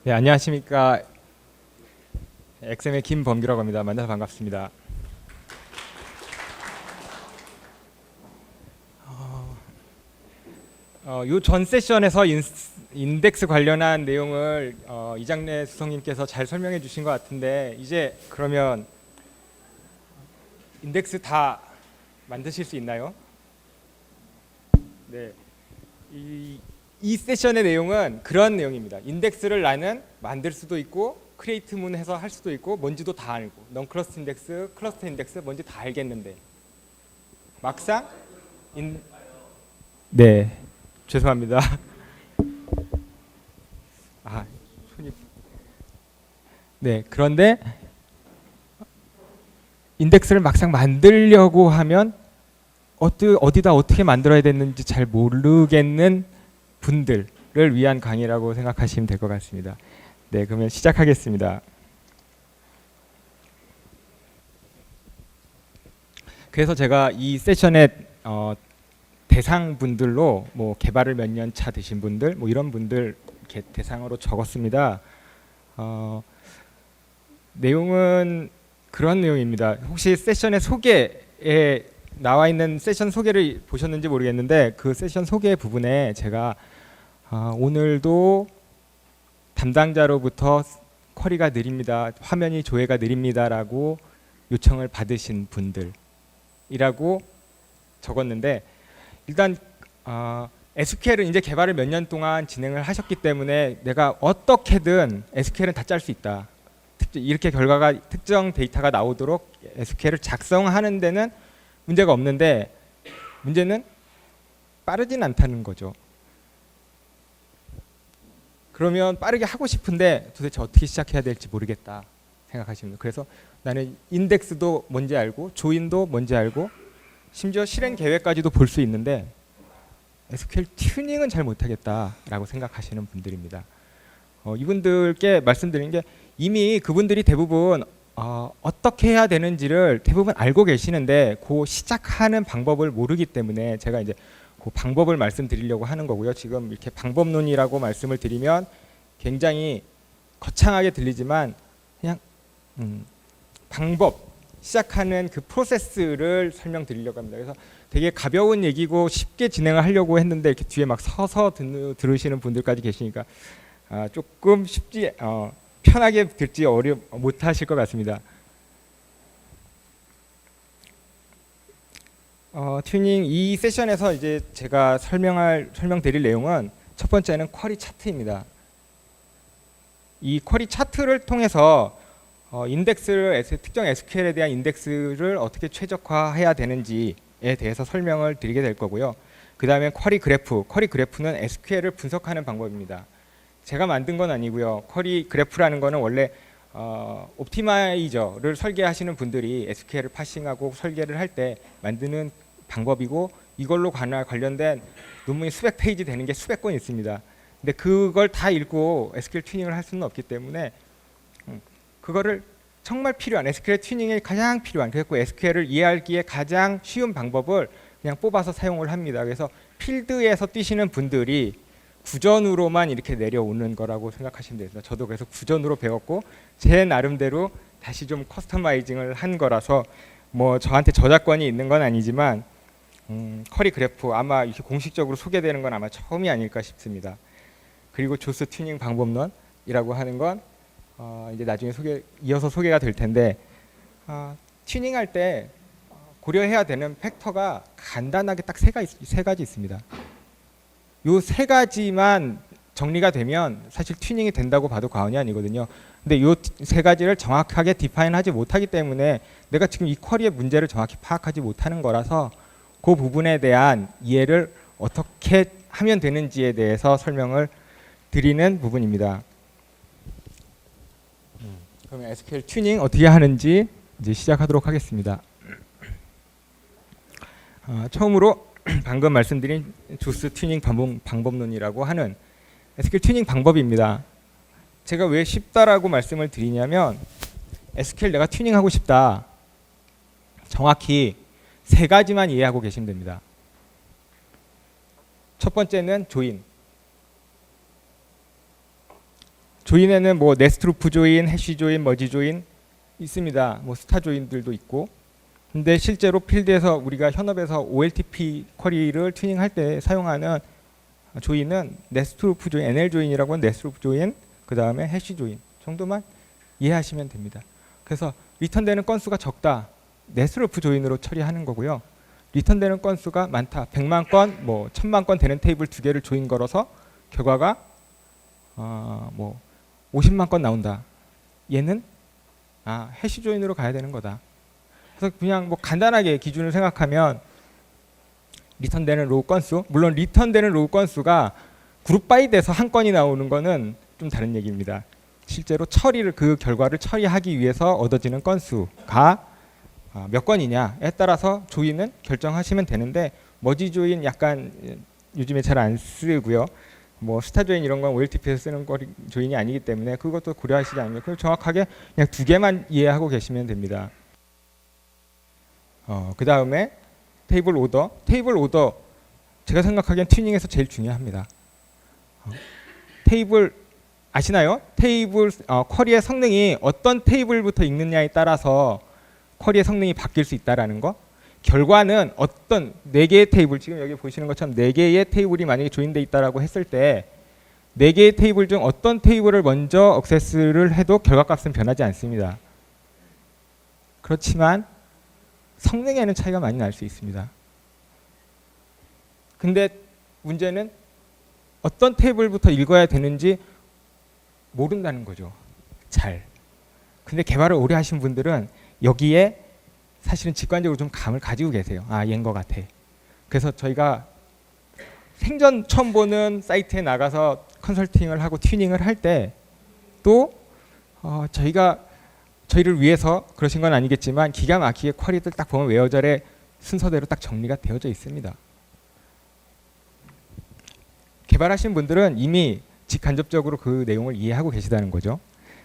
네, 안녕하십니까. 엑셈의 김범규라고 합니다. 만나서 반갑습니다. 요 전 세션에서 인덱스 관련한 내용을 이장래 수석님께서 잘 설명해 주신 것 같은데, 이제 그러면 인덱스 다 만드실 수 있나요? 네, 이 세션의 내용은 그런 내용입니다. 인덱스를 나는 만들 수도 있고 크리에이트 문 해서 할 수도 있고 뭔지도 다 알고, 넌 클러스터 인덱스, 클러스터 인덱스 뭔지 다 알겠는데 막상 네, 죄송합니다. 손이 네, 그런데 인덱스를 막상 만들려고 하면 어디다 어떻게 만들어야 되는지 잘 모르겠는 분들을 위한 강의라고 생각하시면 될 것 같습니다. 네, 그러면 시작하겠습니다. 그래서 제가 이 세션에 대상분들로 뭐 개발을 몇 년 차 되신 분들, 뭐 이런 분들 이렇게 대상으로 적었습니다. 내용은 그런 내용입니다. 혹시 세션의 소개에 나와 있는 세션 소개를 보셨는지 모르겠는데, 그 세션 소개 부분에 제가 오늘도 담당자로부터 쿼리가 느립니다, 화면이 조회가 느립니다라고 요청을 받으신 분들이라고 적었는데, 일단 SQL은 이제 개발을 몇 년 동안 진행을 하셨기 때문에 내가 어떻게든 SQL은 다 짤 수 있다. 이렇게 결과가 특정 데이터가 나오도록 SQL을 작성하는 데는 문제가 없는데, 문제는 빠르진 않다는 거죠. 그러면 빠르게 하고 싶은데 도대체 어떻게 시작해야 될지 모르겠다 생각하시면, 그래서 나는 인덱스도 뭔지 알고 조인도 뭔지 알고 심지어 실행 계획까지도 볼 수 있는데 SQL 튜닝은 잘 못하겠다라고 생각하시는 분들입니다. 이분들께 말씀드린 게, 이미 그분들이 대부분 어떻게 해야 되는지를 대부분 알고 계시는데 그 시작하는 방법을 모르기 때문에 제가 이제 그 방법을 말씀드리려고 하는 거고요. 지금 이렇게 방법론이라고 말씀을 드리면 굉장히 거창하게 들리지만 그냥 방법, 시작하는 그 프로세스를 설명드리려고 합니다. 그래서 되게 가벼운 얘기고 쉽게 진행을 하려고 했는데 이렇게 뒤에 막 서서 들으시는 분들까지 계시니까 조금 쉽지 편하게 듣지 못하실 것 같습니다. 튜닝 이 세션에서 이제 제가 설명드릴 내용은, 첫 번째는 쿼리 차트입니다. 이 쿼리 차트를 통해서 인덱스를, 특정 SQL에 대한 인덱스를 어떻게 최적화해야 되는지에 대해서 설명을 드리게 될 거고요. 그 다음에 쿼리 그래프는 SQL을 분석하는 방법입니다. 제가 만든 건 아니고요. 쿼리 그래프라는 거는 원래 옵티마이저를 설계하시는 분들이 SQL을 파싱하고 설계를 할 때 만드는 방법이고, 이걸로 관련된 논문이 수백 페이지 되는 게 수백 건 있습니다. 근데 그걸 다 읽고 SQL 튜닝을 할 수는 없기 때문에 그거를 정말 필요한, SQL 튜닝에 가장 필요한, 그래서 SQL을 이해하기에 가장 쉬운 방법을 그냥 뽑아서 사용을 합니다. 그래서 필드에서 뛰시는 분들이 구전으로만 이렇게 내려오는 거라고 생각하시면 됩니다. 저도 그래서 구전으로 배웠고 제 나름대로 다시 좀 커스터마이징을 한 거라서 뭐 저한테 저작권이 있는 건 아니지만 쿼리 그래프 아마 이렇게 공식적으로 소개되는 건 아마 처음이 아닐까 싶습니다. 그리고 조스 튜닝 방법론이라고 하는 건 이제 나중에 이어서 소개가 될 텐데, 튜닝할 때 고려해야 되는 팩터가 간단하게 딱 세 가지 있습니다. 요 세 가지만 정리가 되면 사실 튜닝이 된다고 봐도 과언이 아니거든요. 근데 요 세 가지를 정확하게 디파인하지 못하기 때문에 내가 지금 이 쿼리의 문제를 정확히 파악하지 못하는 거라서 그 부분에 대한 이해를 어떻게 하면 되는지에 대해서 설명을 드리는 부분입니다. 그러면 SQL 튜닝 어떻게 하는지 이제 시작하도록 하겠습니다. 처음으로 방금 말씀드린 조스 튜닝 방법론이라고 하는 SQL 튜닝 방법입니다. 제가 왜 쉽다라고 말씀을 드리냐면, SQL 내가 튜닝하고 싶다, 정확히 세 가지만 이해하고 계시면 됩니다. 첫 번째는 조인, 조인에는 뭐 네스트루프 조인, 해시 조인, 머지 조인 있습니다. 뭐 스타 조인들도 있고. 근데 실제로 필드에서 우리가 현업에서 OLTP 쿼리를 튜닝할 때 사용하는 조인은 네스트루프 조인, NL 조인이라고 하는 네스트루프 조인, 그 다음에 해시 조인 정도만 이해하시면 됩니다. 그래서 리턴되는 건수가 적다, 네스트루프 조인으로 처리하는 거고요. 리턴되는 건수가 많다, 100만 건, 뭐 1000만 건 되는 테이블 두 개를 조인 걸어서 결과가 뭐 50만 건 나온다. 얘는 해시 조인으로 가야 되는 거다. 그래서 그냥 뭐 간단하게 기준을 생각하면 리턴되는 로우 건수, 물론 리턴되는 로우 건수가 그룹 바이 돼서 한 건이 나오는 거는 좀 다른 얘기입니다. 실제로 처리를, 그 결과를 처리하기 위해서 얻어지는 건수가 몇 건이냐에 따라서 조인은 결정하시면 되는데, 머지 조인 약간 요즘에 잘 안 쓰고요. 뭐 스타 조인 이런 건 OLTP에서 쓰는 조인이 아니기 때문에 그것도 고려하시지 않으면, 그럼 정확하게 그냥 두 개만 이해하고 계시면 됩니다. 그 다음에 테이블 오더. 테이블 오더 제가 생각하기엔 튜닝에서 제일 중요합니다. 테이블 아시나요? 테이블 쿼리의 성능이 어떤 테이블부터 읽느냐에 따라서 쿼리의 성능이 바뀔 수 있다라는 거. 결과는 어떤 4개의 테이블, 지금 여기 보시는 것처럼 4개의 테이블이 만약에 조인돼 있다라고 했을 때 4개의 테이블 중 어떤 테이블을 먼저 액세스를 해도 결과값은 변하지 않습니다. 그렇지만 성능에는 차이가 많이 날 수 있습니다. 근데 문제는 어떤 테이블부터 읽어야 되는지 모른다는 거죠. 잘. 근데 개발을 오래 하신 분들은 여기에 사실은 직관적으로 좀 감을 가지고 계세요. 얘인 것 같아. 그래서 저희가 생전 처음 보는 사이트에 나가서 컨설팅을 하고 튜닝을 할 때 또 저희를 위해서 그러신 건 아니겠지만 기가 막히게 쿼리들 딱 보면 웨어절에 순서대로 딱 정리가 되어져 있습니다. 개발하신 분들은 이미 직간접적으로 그 내용을 이해하고 계시다는 거죠.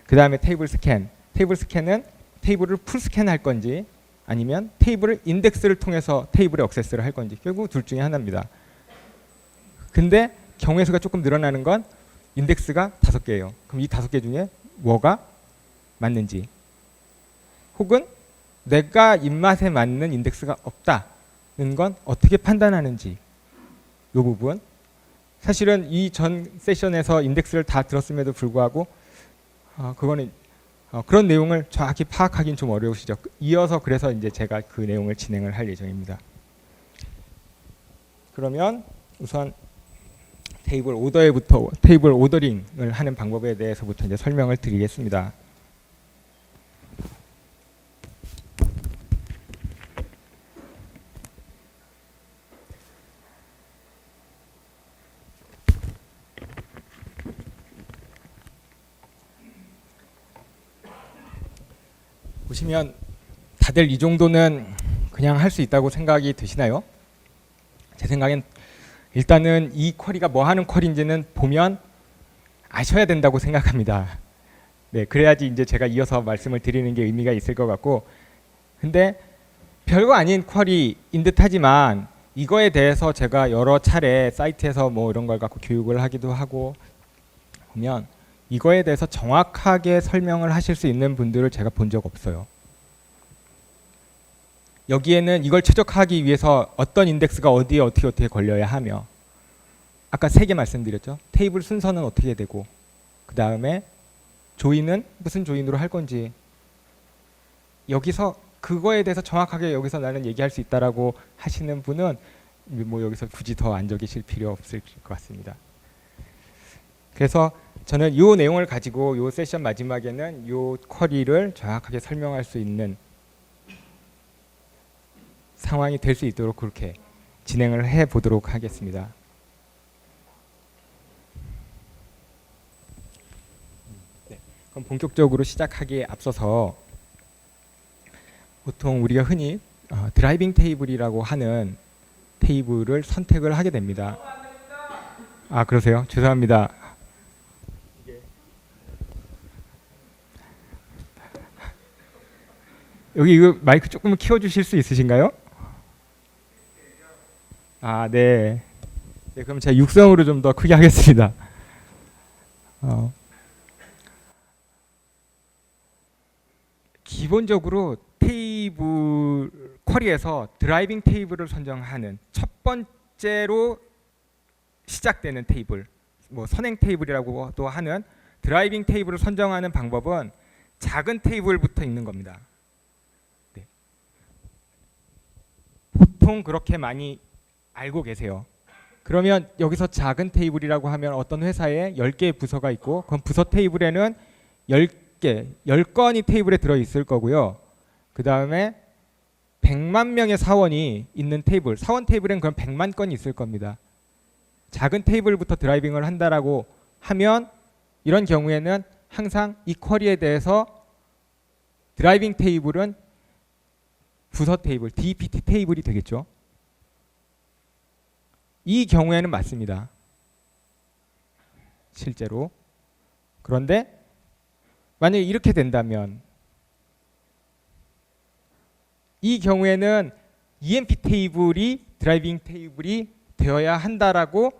그 다음에 테이블 스캔. 테이블 스캔은 테이블을 풀 스캔할 건지 아니면 테이블을 인덱스를 통해서 테이블에 액세스를 할 건지, 결국 둘 중에 하나입니다. 근데 경우의 수가 조금 늘어나는 건 인덱스가 5개예요. 그럼 이 5개 중에 뭐가 맞는지, 혹은 내가 입맛에 맞는 인덱스가 없다는 건 어떻게 판단하는지, 이 부분. 사실은 이 전 세션에서 인덱스를 다 들었음에도 불구하고 그거는 그런 내용을 정확히 파악하기는 좀 어려우시죠. 이어서 그래서 이제 제가 그 내용을 진행을 할 예정입니다. 그러면 우선 테이블 오더에부터 테이블 오더링을 하는 방법에 대해서부터 이제 설명을 드리겠습니다. 보시면 다들 이 정도는 그냥 할 수 있다고 생각이 드시나요? 제 생각엔 일단은 이 쿼리가 뭐 하는 쿼리인지는 보면 아셔야 된다고 생각합니다. 네, 그래야지 이제 제가 이어서 말씀을 드리는 게 의미가 있을 것 같고, 근데 별거 아닌 쿼리인 듯하지만 이거에 대해서 제가 여러 차례 사이트에서 뭐 이런 걸 갖고 교육을 하기도 하고 보면 이거에 대해서 정확하게 설명을 하실 수 있는 분들을 제가 본 적 없어요. 여기에는 이걸 최적화하기 위해서 어떤 인덱스가 어디에 어떻게 걸려야 하며, 아까 3개 말씀드렸죠. 테이블 순서는 어떻게 되고, 그 다음에 조인은 무슨 조인으로 할 건지, 여기서 그거에 대해서 정확하게 여기서 나는 얘기할 수 있다라고 하시는 분은 뭐 여기서 굳이 더 앉아 계실 필요 없을 것 같습니다. 그래서 저는 이 내용을 가지고 이 세션 마지막에는 이 쿼리를 정확하게 설명할 수 있는 상황이 될 수 있도록 그렇게 진행을 해 보도록 하겠습니다. 네, 그럼 본격적으로 시작하기에 앞서서 보통 우리가 흔히 드라이빙 테이블이라고 하는 테이블을 선택을 하게 됩니다. 그러세요? 죄송합니다. 여기 이거 마이크 조금 키워주실 수 있으신가요? 네. 네, 그럼 제가 육성으로 좀 더 크게 하겠습니다. 기본적으로 테이블 쿼리에서 드라이빙 테이블을 선정하는 첫 번째로 시작되는 테이블, 뭐 선행 테이블이라고도 하는 드라이빙 테이블을 선정하는 방법은 작은 테이블부터 읽는 겁니다. 네. 보통 그렇게 많이 알고 계세요. 그러면 여기서 작은 테이블이라고 하면 어떤 회사에 10개의 부서가 있고 그럼 부서 테이블에는 10개, 10건이 테이블에 들어있을 거고요. 그 다음에 100만 명의 사원이 있는 테이블, 사원 테이블엔 그럼 100만 건이 있을 겁니다. 작은 테이블부터 드라이빙을 한다라고 하면 이런 경우에는 항상 이 쿼리에 대해서 드라이빙 테이블은 부서 테이블, DPT 테이블이 되겠죠. 이 경우에는 맞습니다. 실제로. 그런데 만약에 이렇게 된다면 이 경우에는 EMP 테이블이 드라이빙 테이블이 되어야 한다라고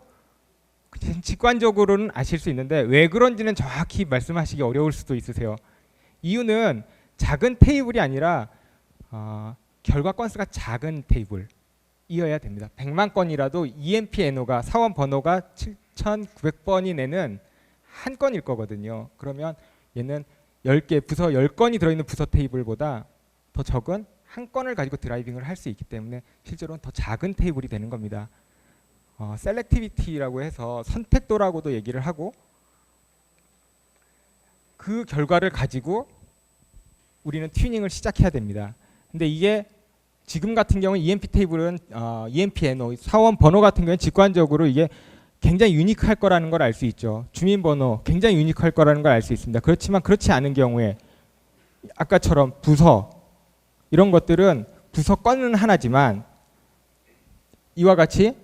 직관적으로는 아실 수 있는데 왜 그런지는 정확히 말씀하시기 어려울 수도 있으세요. 이유는 작은 테이블이 아니라 결과 건수가 작은 테이블이어야 됩니다. 100만 건이라도 EMP NO가 사원 번호가 7,900번이 내는 한 건일 거거든요. 그러면 얘는 10개 부서 10건이 들어있는 부서 테이블보다 더 적은 한 건을 가지고 드라이빙을 할 수 있기 때문에 실제로는 더 작은 테이블이 되는 겁니다. 셀렉티비티라고 해서 선택도라고도 얘기를 하고 그 결과를 가지고 우리는 튜닝을 시작해야 됩니다. 근데 이게 지금 같은 경우 EMP 테이블은 EMP NO 사원 번호 같은 경우는 직관적으로 이게 굉장히 유니크할 거라는 걸 알 수 있죠. 주민번호 굉장히 유니크할 거라는 걸 알 수 있습니다. 그렇지만 그렇지 않은 경우에 아까처럼 부서 이런 것들은 부서 건은 하나지만 이와 같이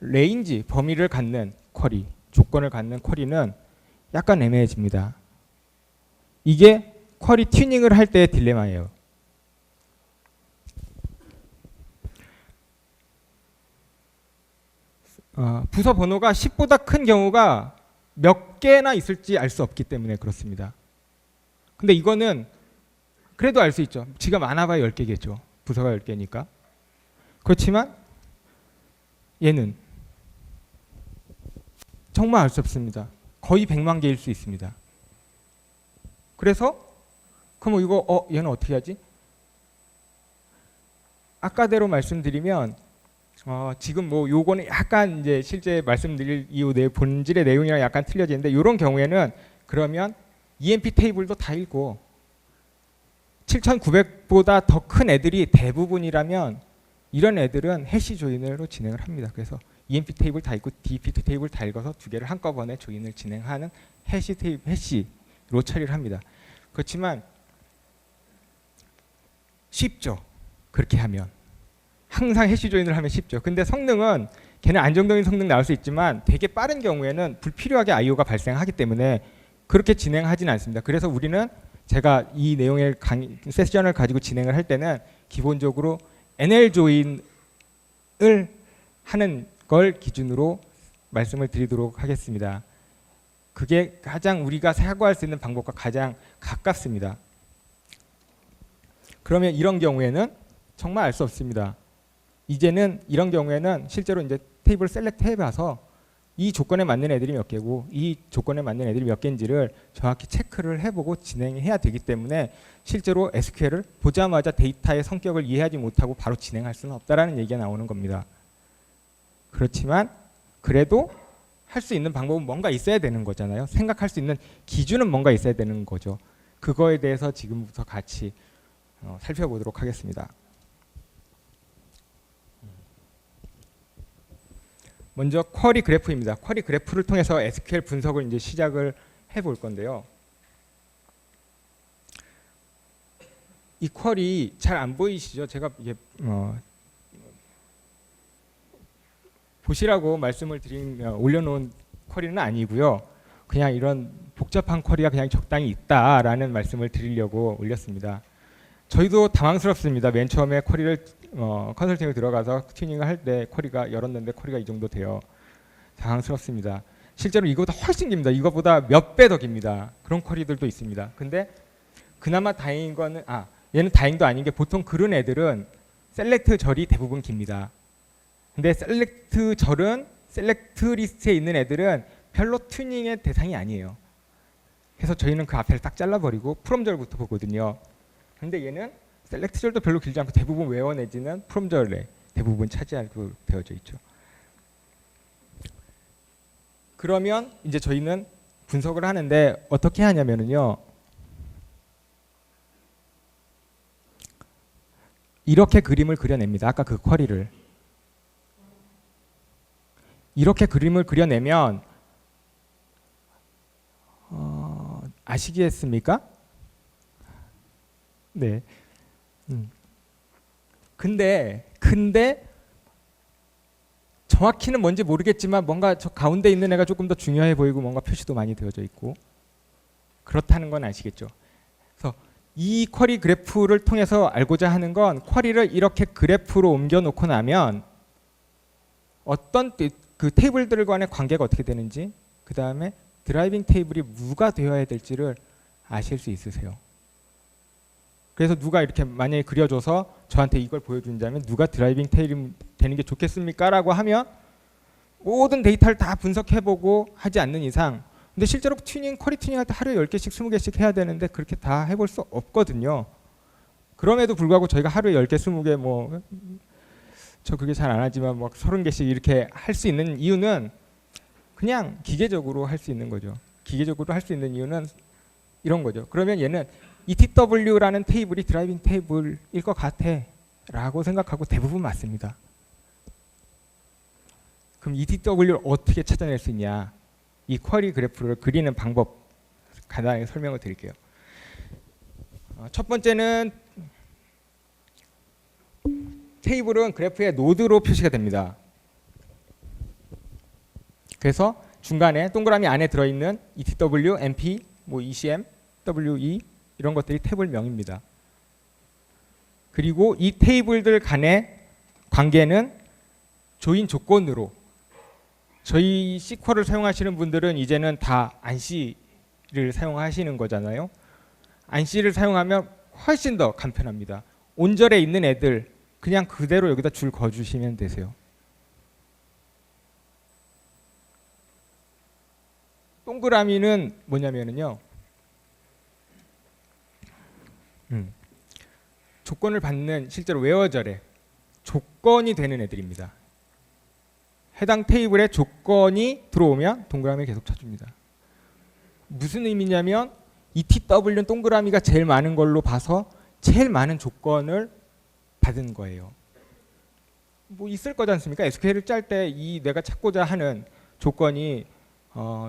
레인지 범위를 갖는 쿼리, 조건을 갖는 쿼리는 약간 애매해집니다. 이게 쿼리 튜닝을 할 때의 딜레마예요. 부서 번호가 10보다 큰 경우가 몇 개나 있을지 알 수 없기 때문에 그렇습니다. 근데 이거는 그래도 알 수 있죠. 지가 많아봐야 10개겠죠. 부서가 10개니까. 그렇지만 얘는 정말 알 수 없습니다. 거의 100만 개일 수 있습니다. 그래서 그럼 이거 얘는 어떻게 하지? 아까대로 말씀드리면 지금 뭐 요거는 약간 이제 실제 말씀드릴 이 본질의 내용이랑 약간 틀려지는데 이런 경우에는 그러면 EMP 테이블도 다 읽고 7,900보다 더 큰 애들이 대부분이라면 이런 애들은 해시 조인으로 진행을 합니다. 그래서 EMP 테이블 다 읽고 DPT 테이블 다 읽어서 두 개를 한꺼번에 조인을 진행하는 해시로 처리를 합니다. 그렇지만 쉽죠. 그렇게 하면 항상 해시 조인을 하면 쉽죠. 근데 성능은 걔는 안정적인 성능 나올 수 있지만 되게 빠른 경우에는 불필요하게 I/O가 발생하기 때문에 그렇게 진행하지는 않습니다. 그래서 우리는 제가 이 내용의 세션을 가지고 진행을 할 때는 기본적으로 NL 조인을 하는 걸 기준으로 말씀을 드리도록 하겠습니다. 그게 가장 우리가 사고할 수 있는 방법과 가장 가깝습니다. 그러면 이런 경우에는 정말 알 수 없습니다. 이제는 이런 경우에는 실제로 이제 테이블 셀렉트 해봐서 이 조건에 맞는 애들이 몇 개고 이 조건에 맞는 애들이 몇 개인지를 정확히 체크를 해보고 진행해야 되기 때문에 실제로 SQL을 보자마자 데이터의 성격을 이해하지 못하고 바로 진행할 수는 없다라는 얘기가 나오는 겁니다. 그렇지만 그래도 할 수 있는 방법은 뭔가 있어야 되는 거잖아요. 생각할 수 있는 기준은 뭔가 있어야 되는 거죠. 그거에 대해서 지금부터 같이 살펴보도록 하겠습니다. 먼저 쿼리 그래프입니다. 쿼리 그래프를 통해서 SQL 분석을 이제 시작을 해볼 건데요. 이 쿼리 잘 안 보이시죠? 제가 이게 보시라고 말씀을 올려놓은 쿼리는 아니고요. 그냥 이런 복잡한 쿼리가 그냥 적당히 있다라는 말씀을 드리려고 올렸습니다. 저희도 당황스럽습니다. 맨 처음에 쿼리를 컨설팅을 들어가서 튜닝을 할 때 쿼리가 열었는데 쿼리가 이 정도 돼요. 당황스럽습니다. 실제로 이거보다 훨씬 깁니다. 이거보다 몇 배 더 깁니다. 그런 쿼리들도 있습니다. 근데 그나마 다행인 거는 얘는 다행도 아닌 게 보통 그런 애들은 셀렉트 절이 대부분 깁니다. 근데 셀렉트 절은 셀렉트 리스트에 있는 애들은 별로 튜닝의 대상이 아니에요. 그래서 저희는 그 앞에를 딱 잘라버리고 프롬절부터 보거든요. 근데 얘는 셀렉트 절도 별로 길지 않고 대부분 웨어 내지는 프롬절에 대부분 차지하고 되어져 있죠. 그러면 이제 저희는 분석을 하는데 어떻게 하냐면요. 이렇게 그림을 그려냅니다. 아까 그 쿼리를. 이렇게 그림을 그려내면 아시겠습니까? 네. 근데 정확히는 뭔지 모르겠지만 뭔가 저 가운데 있는 애가 조금 더 중요해 보이고 뭔가 표시도 많이 되어져 있고 그렇다는 건 아시겠죠? 그래서 이 쿼리 그래프를 통해서 알고자 하는 건 쿼리를 이렇게 그래프로 옮겨 놓고 나면 어떤 그 테이블들 간의 관계가 어떻게 되는지, 그 다음에 드라이빙 테이블이 뭐가 되어야 될지를 아실 수 있으세요. 그래서 누가 이렇게 만약에 그려줘서 저한테 이걸 보여준다면 누가 드라이빙 테이블이 되는 게 좋겠습니까? 라고 하면 모든 데이터를 다 분석해보고 하지 않는 이상, 근데 실제로 쿼리 튜닝 할 때 하루에 10개씩 20개씩 해야 되는데 그렇게 다 해볼 수 없거든요. 그럼에도 불구하고 저희가 하루에 10개 20개 저 그게 잘 안 하지만 30개씩 이렇게 할 수 있는 이유는 그냥 기계적으로 할 수 있는 거죠. 기계적으로 할 수 있는 이유는 이런 거죠. 그러면 얘는 ETW라는 테이블이 드라이빙 테이블일 것 같아 라고 생각하고 대부분 맞습니다. 그럼 ETW를 어떻게 찾아낼 수 있냐, 이 쿼리 그래프를 그리는 방법 간단하게 설명을 드릴게요. 첫 번째는 테이블은 그래프의 노드로 표시가 됩니다. 그래서 중간에 동그라미 안에 들어있는 ETW, MP, ECM, WE 이런 것들이 테이블명입니다. 그리고 이 테이블들 간의 관계는 조인 조건으로, 저희 SQL을 사용하시는 분들은 이제는 다 안시를 사용하시는 거잖아요. 안시를 사용하면 훨씬 더 간편합니다. 온절에 있는 애들 그냥 그대로 여기다 줄 그어주시면 되세요. 동그라미는 뭐냐면요, 조건을 받는 실제로 웨어절에 조건이 되는 애들입니다. 해당 테이블에 조건이 들어오면 동그라미 계속 쳐줍니다. 무슨 의미냐면 ETW는 동그라미가 제일 많은 걸로 봐서 제일 많은 조건을 받은 거예요. 있을 거지 않습니까? SQL을 짤 때 이 내가 찾고자 하는 조건이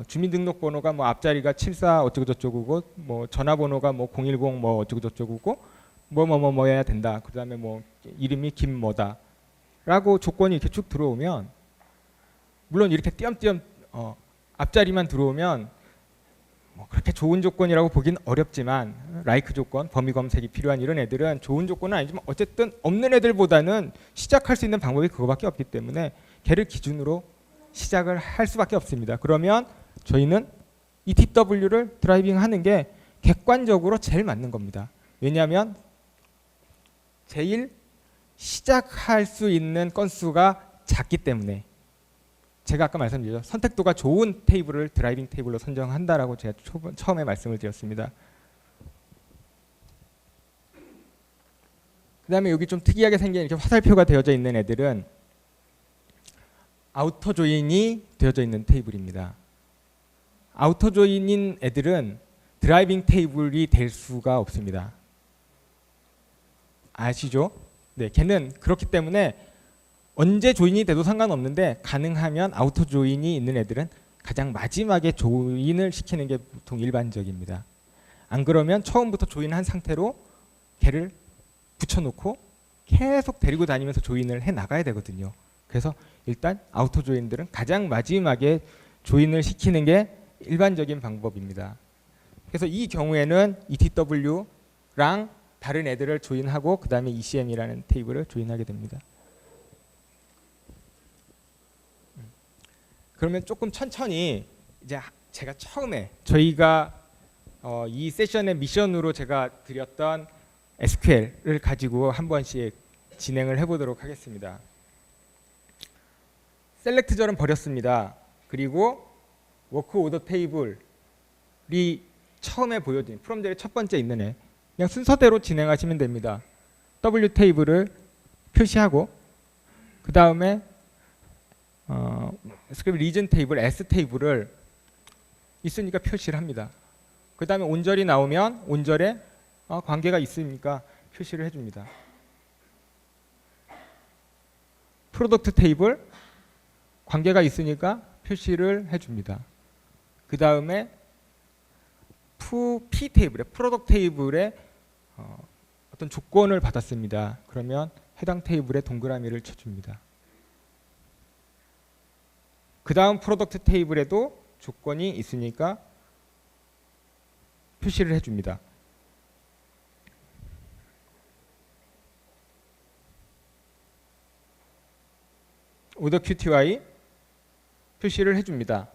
주민등록번호가 앞자리가 74 어쩌고 저쩌고고 전화번호가 010 어쩌고 저쩌고고 뭐해야 된다. 그다음에 이름이 김뭐다 라고 조건이 이렇게 쭉 들어오면, 물론 이렇게 띄엄띄엄 앞자리만 들어오면 그렇게 좋은 조건이라고 보긴 어렵지만, 라이크 조건, 범위 검색이 필요한 이런 애들은 좋은 조건은 아니지만 어쨌든 없는 애들보다는 시작할 수 있는 방법이 그거밖에 없기 때문에 걔를 기준으로 시작을 할 수밖에 없습니다. 그러면 저희는 ETW를 드라이빙 하는 게 객관적으로 제일 맞는 겁니다. 왜냐하면 제일 시작할 수 있는 건수가 작기 때문에. 제가 아까 말씀드렸죠. 선택도가 좋은 테이블을 드라이빙 테이블로 선정한다라고 제가 처음에 말씀을 드렸습니다. 그 다음에 여기 좀 특이하게 생긴 이렇게 화살표가 되어져 있는 애들은 아우터 조인이 되어져 있는 테이블입니다. 아우터 조인인 애들은 드라이빙 테이블이 될 수가 없습니다. 아시죠? 네, 걔는 그렇기 때문에 언제 조인이 돼도 상관없는데 가능하면 아우터 조인이 있는 애들은 가장 마지막에 조인을 시키는 게 보통 일반적입니다. 안 그러면 처음부터 조인한 상태로 걔를 붙여놓고 계속 데리고 다니면서 조인을 해나가야 되거든요. 그래서 일단 아우터 조인들은 가장 마지막에 조인을 시키는 게 일반적인 방법입니다. 그래서 이 경우에는 ETW랑 다른 애들을 조인하고 그 다음에 ECM이라는 테이블을 조인하게 됩니다. 그러면 조금 천천히 이제 제가 처음에 저희가 이 세션의 미션으로 제가 드렸던 SQL을 가지고 한 번씩 진행을 해보도록 하겠습니다. 셀렉트절은 버렸습니다. 그리고 워크 오더 테이블이 처음에 보여진 프롬젤의 첫 번째 있는 애 그냥 순서대로 진행하시면 됩니다. W 테이블을 표시하고 그 다음에 스크립트 리전 테이블 S 테이블을 있으니까 표시를 합니다. 그 다음에 온절이 나오면 온절에 관계가 있으니까 표시를 해줍니다. 프로덕트 테이블 관계가 있으니까 표시를 해줍니다. 그 다음에 P 테이블에 프로덕트 테이블에 어떤 조건을 받았습니다. 그러면 해당 테이블에 동그라미를 쳐줍니다. 그 다음 프로덕트 테이블에도 조건이 있으니까 표시를 해줍니다. 오더 QTY 표시를 해줍니다.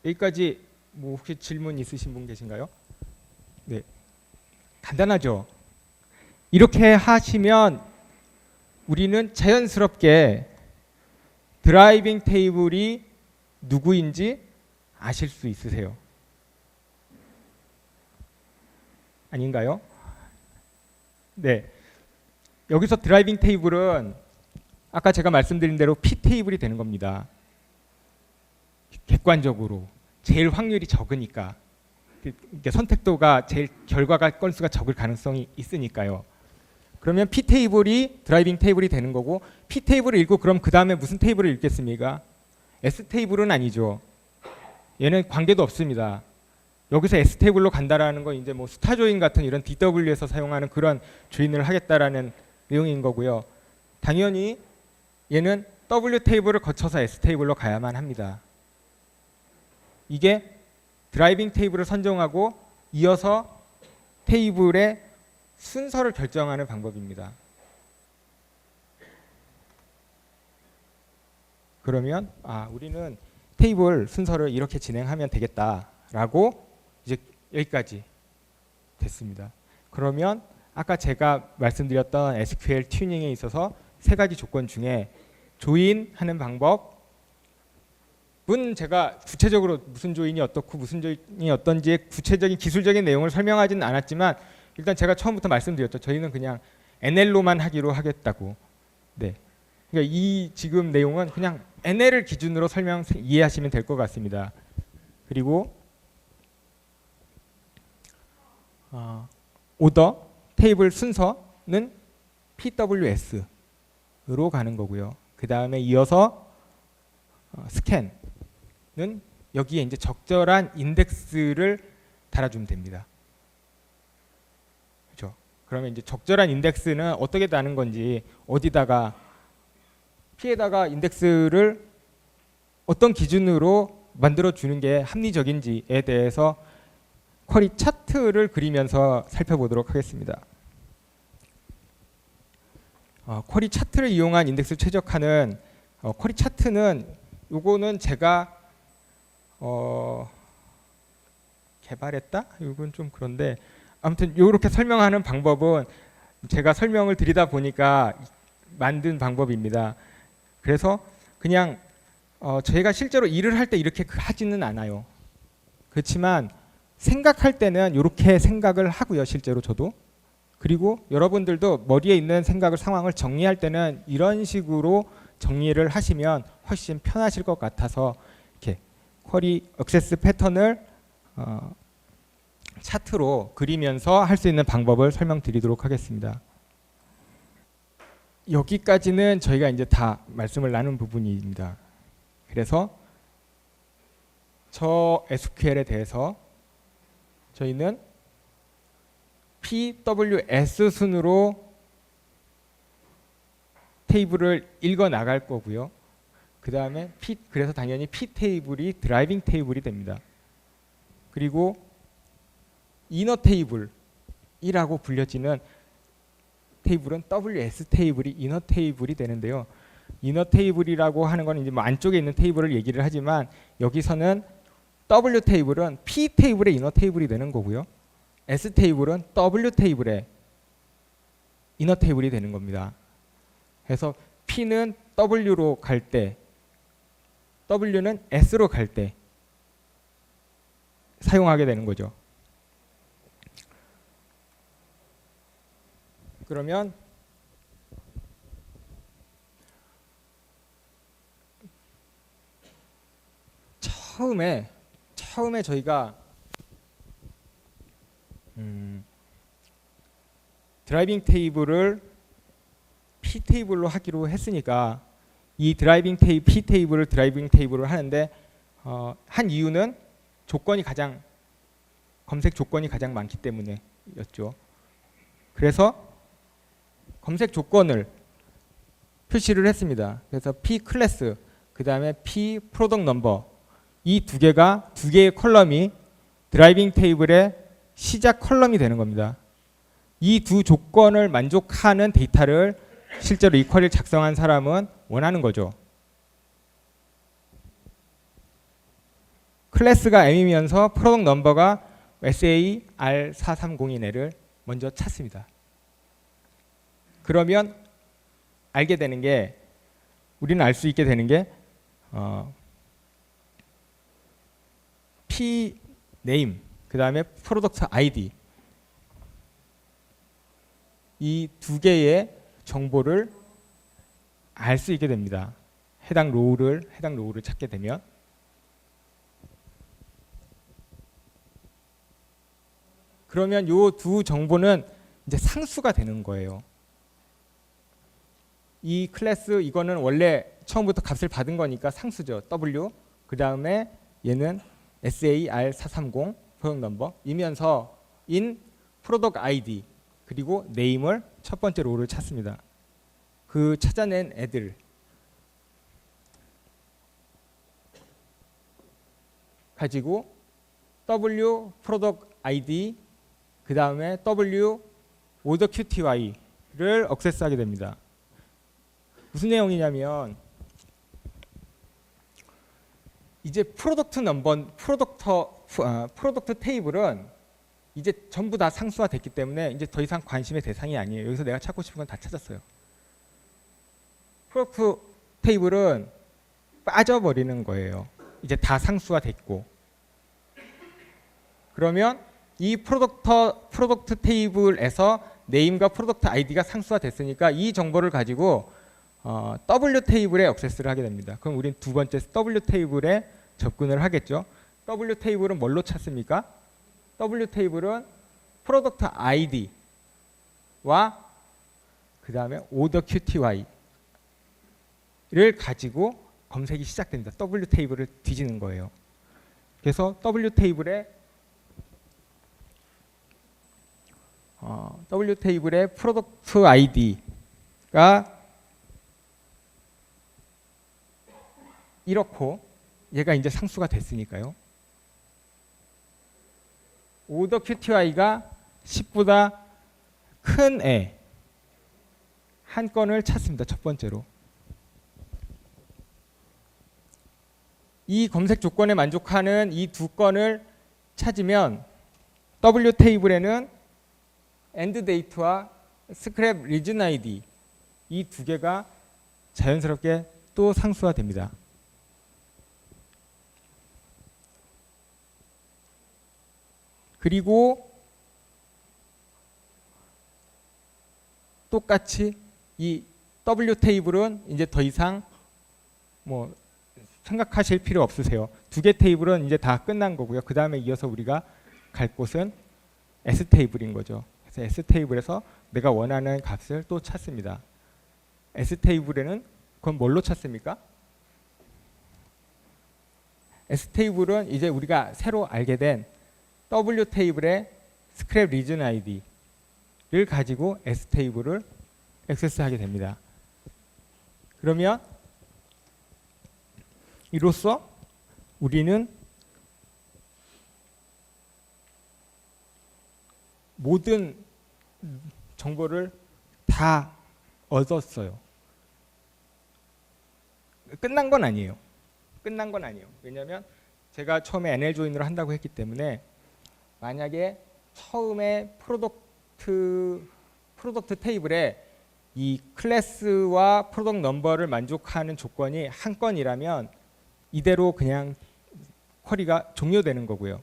여기까지 뭐 혹시 질문 있으신 분 계신가요? 네, 간단하죠. 이렇게 하시면 우리는 자연스럽게 드라이빙 테이블이 누구인지 아실 수 있으세요? 아닌가요? 네. 여기서 드라이빙 테이블은 아까 제가 말씀드린 대로 P 테이블이 되는 겁니다. 객관적으로 제일 확률이 적으니까 선택도가 제일 결과가 건수가 적을 가능성이 있으니까요. 그러면 P 테이블이 드라이빙 테이블이 되는 거고 P 테이블을 읽고 그럼 그 다음에 무슨 테이블을 읽겠습니까? S 테이블은 아니죠. 얘는 관계도 없습니다. 여기서 S 테이블로 간다라는 건 이제 뭐 스타 조인 같은 이런 DW에서 사용하는 그런 조인을 하겠다라는 내용인 거고요. 당연히 얘는 W 테이블을 거쳐서 S 테이블로 가야만 합니다. 이게 드라이빙 테이블을 선정하고 이어서 테이블의 순서를 결정하는 방법입니다. 그러면 우리는 테이블 순서를 이렇게 진행하면 되겠다라고 이제 여기까지 됐습니다. 그러면 아까 제가 말씀드렸던 SQL 튜닝에 있어서 세 가지 조건 중에 조인하는 방법은 제가 구체적으로 무슨 조인이 어떻고 무슨 조인이 어떤지의 구체적인 기술적인 내용을 설명하지는 않았지만 일단 제가 처음부터 말씀드렸죠. 저희는 그냥 NL로만 하기로 하겠다고. 네. 그러니까 이 지금 내용은 그냥 NL을 기준으로 이해하시면 될 것 같습니다. 그리고 오더 테이블 순서는 PWS로 가는 거고요. 그 다음에 이어서 스캔은 여기에 이제 적절한 인덱스를 달아주면 됩니다. 그렇죠? 그러면 이제 적절한 인덱스는 어떻게 다는 건지 어디다가 P에다가 인덱스를 어떤 기준으로 만들어 주는 게 합리적인지에 대해서 쿼리 차트를 그리면서 살펴보도록 하겠습니다. 쿼리 차트를 이용한 인덱스 최적화는 쿼리 차트는 요거는 제가 개발했다? 이건 좀 그런데 아무튼 이렇게 설명하는 방법은 제가 설명을 드리다 보니까 만든 방법입니다. 그래서 그냥 저희가 실제로 일을 할 때 이렇게 하지는 않아요. 그렇지만 생각할 때는 이렇게 생각을 하고요. 실제로 저도. 그리고 여러분들도 머리에 있는 생각을 상황을 정리할 때는 이런 식으로 정리를 하시면 훨씬 편하실 것 같아서 이렇게 쿼리 액세스 패턴을 차트로 그리면서 할 수 있는 방법을 설명드리도록 하겠습니다. 여기까지는 저희가 이제 다 말씀을 나눈 부분입니다. 그래서 저 SQL에 대해서 저희는 PWS 순으로 테이블을 읽어 나갈 거고요. 그 다음에 그래서 당연히 P 테이블이 드라이빙 테이블이 됩니다. 그리고 이너 테이블이라고 불려지는 테이블은 WS 테이블이 이너 테이블이 되는데요. 이너 테이블이라고 하는 건 이제 뭐 안쪽에 있는 테이블을 얘기를 하지만 여기서는 W 테이블은 P 테이블의 이너 테이블이 되는 거고요. S 테이블은 W 테이블의 이너 테이블이 되는 겁니다. 그래서 P는 W로 갈 때, W는 S로 갈 때 사용하게 되는 거죠. 그러면 처음에 저희가 드라이빙 테이블을 P 테이블로 하기로 했으니까 이 드라이빙 테이블 P 테이블을 드라이빙 테이블을 하는데 한 이유는 검색 조건이 가장 많기 때문에였죠. 그래서 검색 조건을 표시를 했습니다. 그래서 P 클래스, 그 다음에 P 프로덕트 넘버, 이 두 개의 컬럼이 드라이빙 테이블의 시작 컬럼이 되는 겁니다. 이 두 조건을 만족하는 데이터를 실제로 이 쿼리를 작성한 사람은 원하는 거죠. 클래스가 M이면서 프로덕트 넘버가 SAR430인 애를 먼저 찾습니다. 그러면 우리는 알 수 있게 되는 게 P 네임, 그 다음에 프로덕트 아이디, 이 두 개의 정보를 알 수 있게 됩니다. 해당 로우를 찾게 되면. 그러면 이 두 정보는 이제 상수가 되는 거예요. 이 클래스 이거는 원래 처음부터 값을 받은 거니까 상수죠. W. 그 다음에 얘는 SAR430 프로덕트 넘버 이면서 in 프로덕트 아이디 그리고 네임을 첫 번째 로우를 찾습니다. 그 찾아낸 애들 가지고 W 프로덕트 아이디 그 다음에 W order QTY를 액세스하게 됩니다. 무슨 내용이냐면 이제 프로덕트 테이블은 이제 전부 다 상수화 됐기 때문에 이제 더 이상 관심의 대상이 아니에요. 여기서 내가 찾고 싶은 건 다 찾았어요. 프로덕트 테이블은 빠져버리는 거예요. 이제 다 상수화 됐고. 그러면 이 프로덕트 테이블에서 네임과 프로덕트 아이디가 상수화 됐으니까 이 정보를 가지고 W 테이블에 액세스를 하게 됩니다. 그럼 우린 두 번째 W 테이블에 접근을 하겠죠. W 테이블은 뭘로 찾습니까? W 테이블은 프로덕트 아이디와 그 다음에 order QTY를 가지고 검색이 시작됩니다. W 테이블을 뒤지는 거예요. 그래서 W 테이블의 프로덕트 아이디가 이렇고 얘가 이제 상수가 됐으니까요. order QTY가 10보다 큰 애 한 건을 찾습니다. 첫 번째로. 이 검색 조건에 만족하는 이 두 건을 찾으면 W 테이블에는 end date와 scrap region ID 이 두 개가 자연스럽게 또 상수화됩니다. 그리고 똑같이 이 W 테이블은 이제 더 이상 뭐 생각하실 필요 없으세요. 두 개 테이블은 이제 다 끝난 거고요. 그 다음에 이어서 우리가 갈 곳은 S 테이블인 거죠. 그래서 S 테이블에서 내가 원하는 값을 또 찾습니다. S 테이블에는 그건 뭘로 찾습니까? S 테이블은 이제 우리가 새로 알게 된 W 테이블의 스크랩 리전 아이디를 가지고 S 테이블을 액세스하게 됩니다. 그러면 이로써 우리는 모든 정보를 다 얻었어요. 끝난 건 아니에요. 왜냐하면 제가 처음에 NL 조인으로 한다고 했기 때문에 만약에 처음에 프로덕트 테이블에 이 클래스와 프로덕트 넘버를 만족하는 조건이 한 건이라면 이대로 그냥 쿼리가 종료되는 거고요.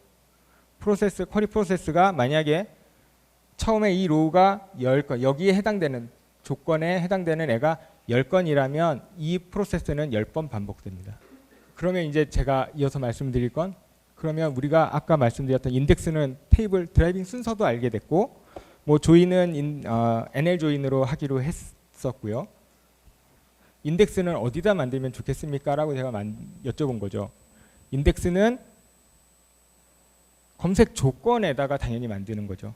쿼리 프로세스가 만약에 처음에 이 로우가 10건, 여기에 해당되는 조건에 해당되는 애가 10건이라면 이 프로세스는 10번 반복됩니다. 그러면 이제 제가 이어서 말씀드릴 건, 그러면 우리가 아까 말씀드렸던 인덱스는 테이블 드라이빙 순서도 알게 됐고, 뭐 조인은 NL 조인으로 하기로 했었고요. 인덱스는 어디다 만들면 좋겠습니까? 라고 제가 여쭤본 거죠. 인덱스는 검색 조건에다가 당연히 만드는 거죠.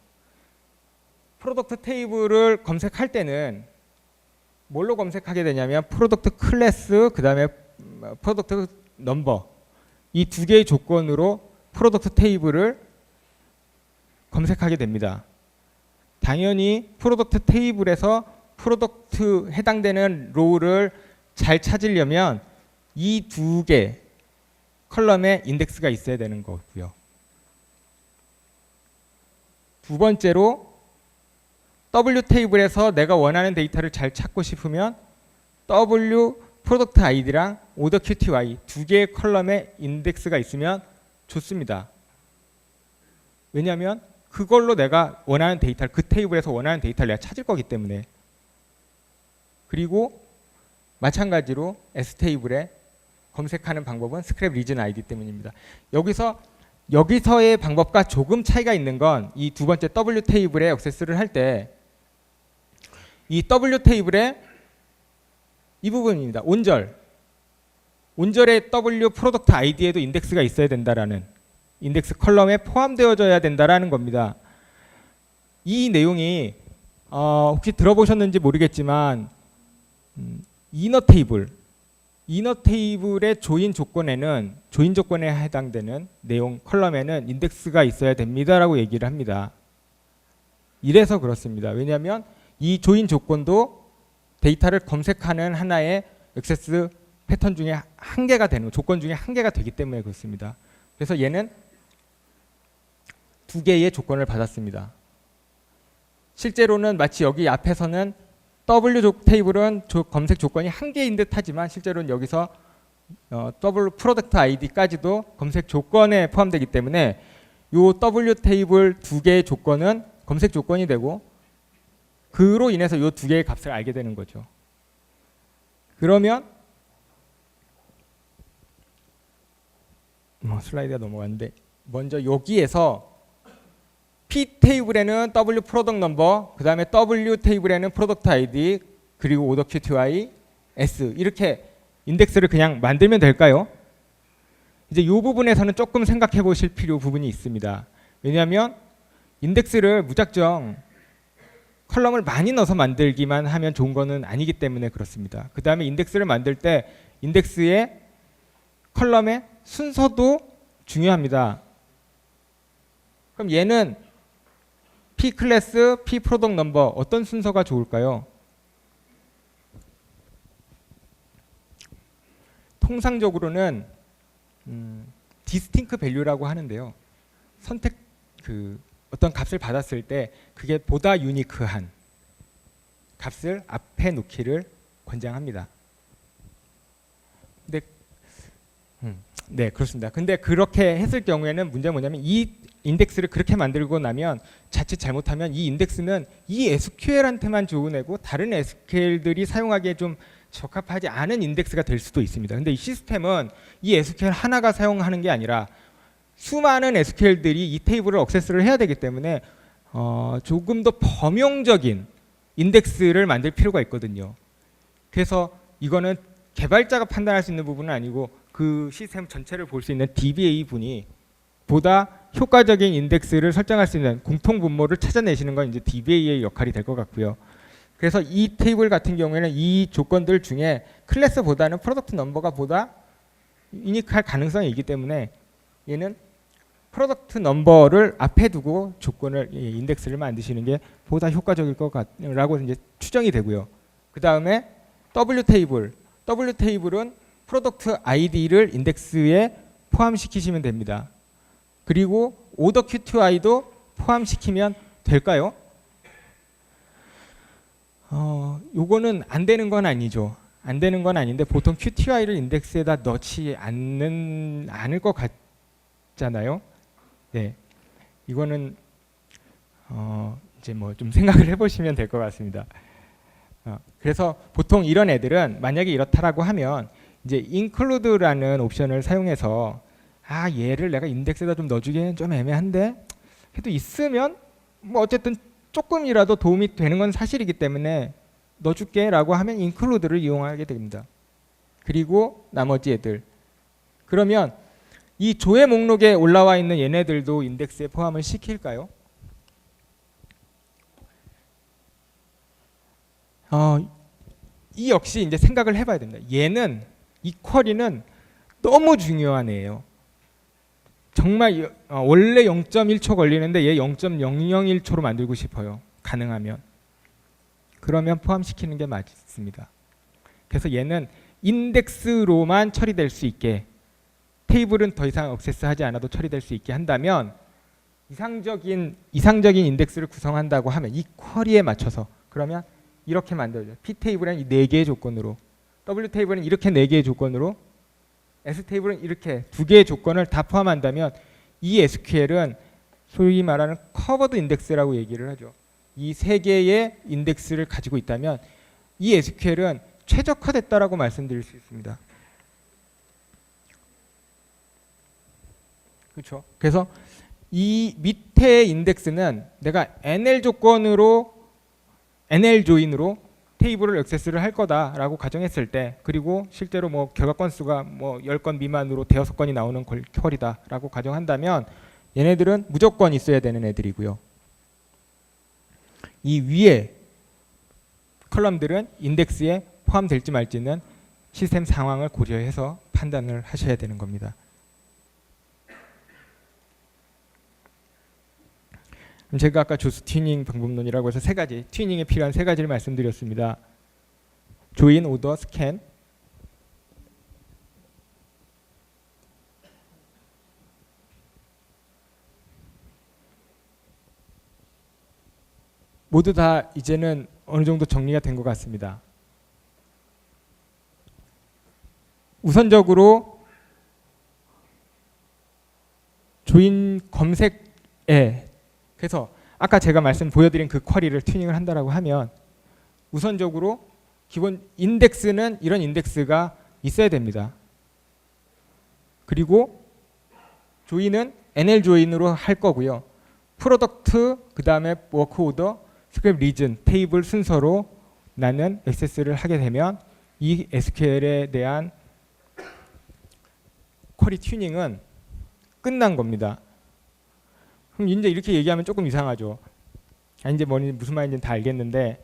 프로덕트 테이블을 검색할 때는 뭘로 검색하게 되냐면 프로덕트 클래스, 그 다음에 프로덕트 넘버, 이 두 개의 조건으로 프로덕트 테이블을 검색하게 됩니다. 당연히 프로덕트 테이블에서 프로덕트 해당되는 로우를 잘 찾으려면 이 두 개 컬럼에 인덱스가 있어야 되는 거고요. 두 번째로 W 테이블에서 내가 원하는 데이터를 잘 찾고 싶으면 W 프로덕트 아이디랑 오더 QTY 두 개의 컬럼에 인덱스가 있으면 좋습니다. 왜냐하면 그걸로 내가 원하는 데이터를, 그 테이블에서 원하는 데이터를 내가 찾을 거기 때문에. 그리고 마찬가지로 S 테이블에 검색하는 방법은 스크랩 리전 아이디 때문입니다. 여기서의 방법과 조금 차이가 있는 건 이 두 번째 W 테이블에 액세스를 할 때 이 W 테이블에 이 부분입니다. 온절의 W 프로덕트 아이디에도 인덱스가 있어야 된다라는, 인덱스 컬럼에 포함되어져야 된다라는 겁니다. 이 내용이 혹시 들어보셨는지 모르겠지만 이너 테이블의 조인 조건에 해당되는 내용 컬럼에는 인덱스가 있어야 됩니다라고 얘기를 합니다. 이래서 그렇습니다. 왜냐하면 이 조인 조건도 데이터를 검색하는 하나의 액세스 패턴 중에 한 개가 되는, 조건 중에 한 개가 되기 때문에 그렇습니다. 그래서 얘는 두 개의 조건을 받았습니다. 실제로는 마치 여기 앞에서는 W 테이블은 검색 조건이 한 개인 듯 하지만 실제로는 여기서 W 프로덕트 아이디까지도 검색 조건에 포함되기 때문에 이 W 테이블 두 개의 조건은 검색 조건이 되고, 그로 인해서 이 두 개의 값을 알게 되는 거죠. 그러면 슬라이드가 넘어갔는데, 먼저 여기에서 P 테이블에는 W 프로덕트 넘버, 그 다음에 W 테이블에는 프로덕트 아이디, 그리고 오더 QTY, S 이렇게 인덱스를 그냥 만들면 될까요? 이제 이 부분에서는 조금 생각해 보실 부분이 있습니다. 왜냐하면 인덱스를 무작정 컬럼을 많이 넣어서 만들기만 하면 좋은 거는 아니기 때문에 그렇습니다. 그 다음에 인덱스를 만들 때 인덱스의 컬럼의 순서도 중요합니다. 그럼 얘는 P 클래스, P 프로덕트 넘버 어떤 순서가 좋을까요? 통상적으로는 디스팅크 밸류라고 하는데요. 어떤 값을 받았을 때 그게 보다 유니크한 값을 앞에 놓기를 권장합니다. 네, 그렇습니다. 근데 그렇게 했을 경우에는 문제가 뭐냐면 이 인덱스를 그렇게 만들고 나면 자칫 잘못하면 이 인덱스는 이 SQL한테만 좋은 애고 다른 SQL들이 사용하기에 좀 적합하지 않은 인덱스가 될 수도 있습니다. 근데 이 시스템은 이 SQL 하나가 사용하는 게 아니라 수많은 SQL들이 이 테이블을 액세스를 해야 되기 때문에 조금 더 범용적인 인덱스를 만들 필요가 있거든요. 그래서 이거는 개발자가 판단할 수 있는 부분은 아니고 그 시스템 전체를 볼 수 있는 DBA 분이 보다 효과적인 인덱스를 설정할 수 있는 공통 분모를 찾아내시는 건 이제 DBA의 역할이 될 것 같고요. 그래서 이 테이블 같은 경우에는 이 조건들 중에 클래스보다는 프로덕트 넘버가 보다 유니크할 가능성이 있기 때문에 얘는 프로덕트 넘버를 앞에 두고 조건을 인덱스를 만드시는 게 보다 효과적일 것 같라고 이제 추정이 되고요. 그 다음에 W 테이블은 프로덕트 아이디를 인덱스에 포함시키시면 됩니다. 그리고 오더 QTI도 포함시키면 될까요? 요거는 안 되는 건 아니죠. 안 되는 건 아닌데 보통 QTI를 인덱스에다 넣지 않을 것 같잖아요. 네, 이거는 이제 뭐 좀 생각을 해보시면 될 것 같습니다. 그래서 보통 이런 애들은 만약에 이렇다라고 하면 이제 include라는 옵션을 사용해서 얘를 내가 인덱스에다 좀 넣어주기엔 좀 애매한데 해도 있으면 뭐 어쨌든 조금이라도 도움이 되는 건 사실이기 때문에 넣어줄게 라고 하면 include를 이용하게 됩니다. 그리고 나머지 애들, 그러면 이 조회 목록에 올라와 있는 얘네들도 인덱스에 포함을 시킬까요? 이 역시 이제 생각을 해봐야 됩니다. 얘는 이 쿼리는 너무 중요한 애예요. 정말 원래 0.1초 걸리는데 얘 0.001초로 만들고 싶어요. 가능하면. 그러면 포함시키는 게 맞습니다. 그래서 얘는 인덱스로만 처리될 수 있게, 테이블은 더 이상 액세스하지 않아도 처리될 수 있게 한다면 이상적인 인덱스를 구성한다고 하면 이 쿼리에 맞춰서 그러면 이렇게 만들어줘요. P 테이블은 이 4개의 조건으로, W 테이블은 이렇게 4개의 조건으로, S 테이블은 이렇게 2개의 조건을 다 포함한다면 이 SQL은 소위 말하는 커버드 인덱스라고 얘기를 하죠. 이 3개의 인덱스를 가지고 있다면 이 SQL은 최적화됐다라고 말씀드릴 수 있습니다. 그렇죠? 그래서 이 밑에 인덱스는 내가 NL 조인으로 테이블을 액세스를 할 거다라고 가정했을 때, 그리고 실제로 뭐 결과 건수가 뭐 10건 미만으로 대여섯 건이 나오는 쿼리다라고 가정한다면 얘네들은 무조건 있어야 되는 애들이고요. 이 위에 컬럼들은 인덱스에 포함될지 말지는 시스템 상황을 고려해서 판단을 하셔야 되는 겁니다. 제가 아까 조수 튜닝 방법론이라고 해서 3가지, 튜닝에 필요한 3가지를 말씀드렸습니다. 조인, 오더, 스캔. 모두 다 이제는 어느 정도 정리가 된 것 같습니다. 우선적으로 조인 검색에, 그래서 아까 제가 보여드린 그 쿼리를 튜닝을 한다라고 하면 우선적으로 기본 인덱스는 이런 인덱스가 있어야 됩니다. 그리고 조인은 NL 조인으로 할 거고요. 프로덕트, 그 다음에 워크 오더, 스크립 리전, 테이블 순서로 나는 액세스를 하게 되면 이 SQL에 대한 쿼리 튜닝은 끝난 겁니다. 그럼 이제 이렇게 얘기하면 조금 이상하죠. 이제 무슨 말인지는 다 알겠는데,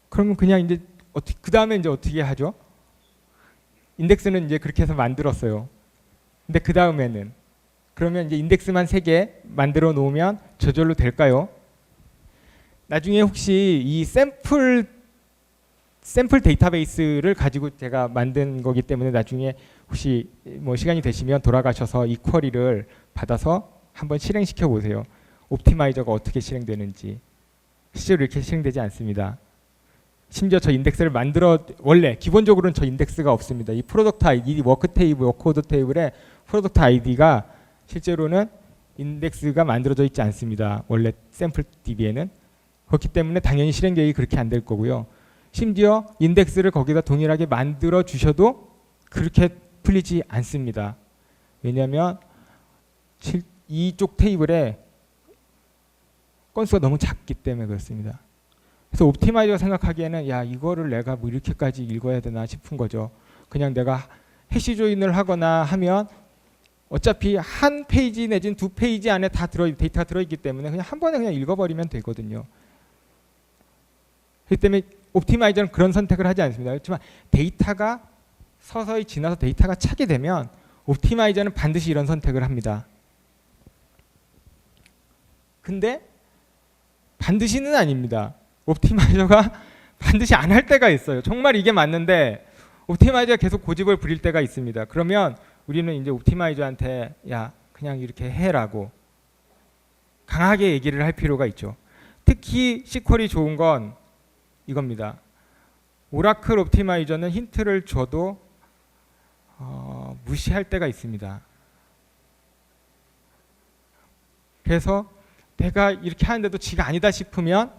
그러면 그냥 이제 그 다음에 이제 어떻게 하죠? 인덱스는 이제 그렇게 해서 만들었어요. 근데 그 다음에는 그러면 이제 인덱스만 3개 만들어 놓으면 저절로 될까요? 나중에 혹시 이 샘플 데이터베이스를 가지고 제가 만든 거기 때문에 나중에 혹시 뭐 시간이 되시면 돌아가셔서 이 쿼리를 받아서 한번 실행시켜 보세요. 옵티마이저가 어떻게 실행되는지. 실제로 이렇게 실행되지 않습니다. 심지어 저 인덱스를 원래 기본적으로는 저 인덱스가 없습니다. 이 프로덕트 아이디, 워크 테이블, 워크오더 테이블에 프로덕트 아이디가 실제로는 인덱스가 만들어져 있지 않습니다. 원래 샘플 DB에는. 그렇기 때문에 당연히 실행 계획이 그렇게 안 될 거고요. 심지어 인덱스를 거기다 동일하게 만들어 주셔도 그렇게 풀리지 않습니다. 왜냐하면 이쪽 테이블에 건수가 너무 작기 때문에 그렇습니다. 그래서 옵티마이저가 생각하기에는 이거를 내가 뭐 이렇게까지 읽어야 되나 싶은 거죠. 그냥 내가 해시 조인을 하거나 하면 어차피 한 페이지 내지는 2페이지 안에 다 데이터가 들어있기 때문에 그냥 한 번에 그냥 읽어버리면 되거든요. 그렇기 때문에 옵티마이저는 그런 선택을 하지 않습니다. 그렇지만 데이터가 서서히 지나서 데이터가 차게 되면 옵티마이저는 반드시 이런 선택을 합니다. 근데 반드시는 아닙니다. 옵티마이저가 반드시 안 할 때가 있어요. 정말 이게 맞는데 옵티마이저가 계속 고집을 부릴 때가 있습니다. 그러면 우리는 이제 옵티마이저한테 야 그냥 이렇게 해라고 강하게 얘기를 할 필요가 있죠. 특히 SQL이 좋은 건 이겁니다. 오라클 옵티마이저는 힌트를 줘도 무시할 때가 있습니다. 그래서 내가 이렇게 하는데도 지가 아니다 싶으면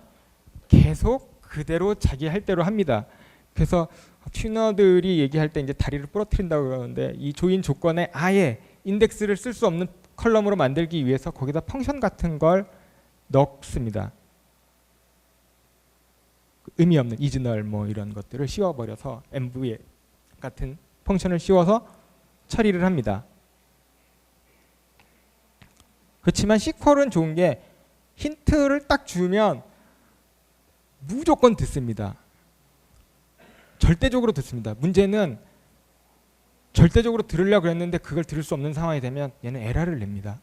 계속 그대로 자기 할 대로 합니다. 그래서 튜너들이 얘기할 때 이제 다리를 부러뜨린다고 그러는데 이 조인 조건에 아예 인덱스를 쓸 수 없는 컬럼으로 만들기 위해서 거기다 펑션 같은 걸 넣습니다. 의미 없는 이즈널 뭐 이런 것들을 씌워버려서 env 같은 펑션을 씌워서 처리를 합니다. 그렇지만 SQL은 좋은 게 힌트를 딱 주면 무조건 듣습니다. 절대적으로 듣습니다. 문제는 절대적으로 들으려고 했는데 그걸 들을 수 없는 상황이 되면 얘는 에러를 냅니다.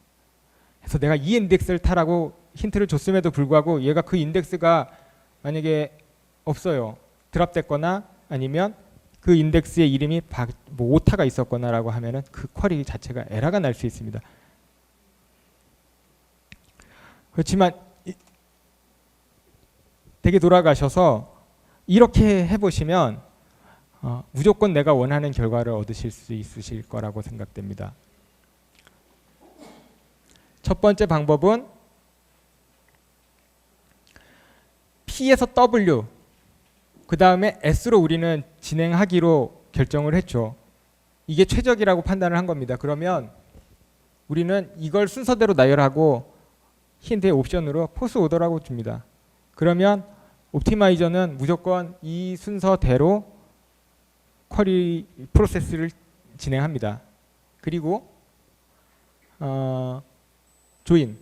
그래서 내가 이 인덱스를 타라고 힌트를 줬음에도 불구하고 얘가 그 인덱스가 만약에 없어요. 드랍됐거나 아니면 그 인덱스의 이름이 뭐 오타가 있었거나라고 하면은 그 쿼리 자체가 에러가 날 수 있습니다. 그렇지만 댁에 돌아가셔서 이렇게 해보시면 무조건 내가 원하는 결과를 얻으실 수 있으실 거라고 생각됩니다. 첫 번째 방법은 P에서 W 그 다음에 S로 우리는 진행하기로 결정을 했죠. 이게 최적이라고 판단을 한 겁니다. 그러면 우리는 이걸 순서대로 나열하고 힌트의 옵션으로 포스 오더라고 줍니다. 그러면 옵티마이저는 무조건 이 순서대로 쿼리 프로세스를 진행합니다. 그리고 조인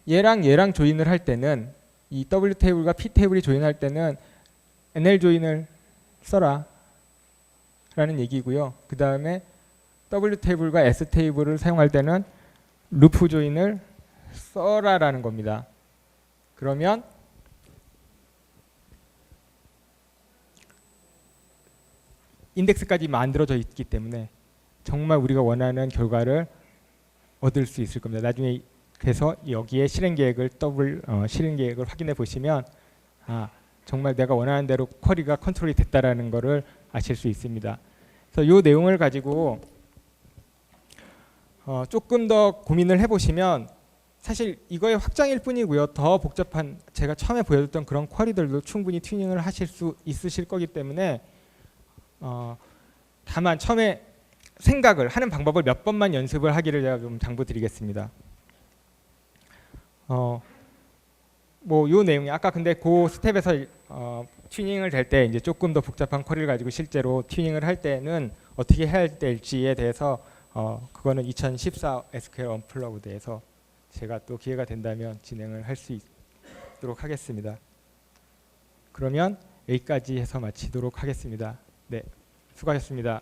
얘랑 조인을 할 때는 이 W 테이블과 P 테이블이 조인할 때는 NL 조인을 써라 라는 얘기고요. 그 다음에 W 테이블과 S 테이블을 사용할 때는 루프 조인을 써라 라는 겁니다. 그러면 인덱스까지 만들어져 있기 때문에 정말 우리가 원하는 결과를 얻을 수 있을 겁니다. 나중에 그래서 여기에 실행 계획을 확인해 보시면 정말 내가 원하는 대로 쿼리가 컨트롤이 됐다라는 것을 아실 수 있습니다. 그래서 이 내용을 가지고 조금 더 고민을 해보시면 사실 이거의 확장일 뿐이고요. 더 복잡한 제가 처음에 보여줬던 그런 쿼리들도 충분히 튜닝을 하실 수 있으실 거기 때문에 다만 처음에 생각을 하는 방법을 몇 번만 연습을 하기를 제가 좀 당부드리겠습니다. 뭐 요 내용이 아까 근데 그 스텝에서 튜닝을 될 때 이제 조금 더 복잡한 쿼리를 가지고 실제로 튜닝을 할 때는 어떻게 해야 될지에 대해서 그거는 2014 SQL 언플러그드에서 제가 또 기회가 된다면 진행을 할 수 있도록 하겠습니다. 그러면 여기까지 해서 마치도록 하겠습니다. 네, 수고하셨습니다.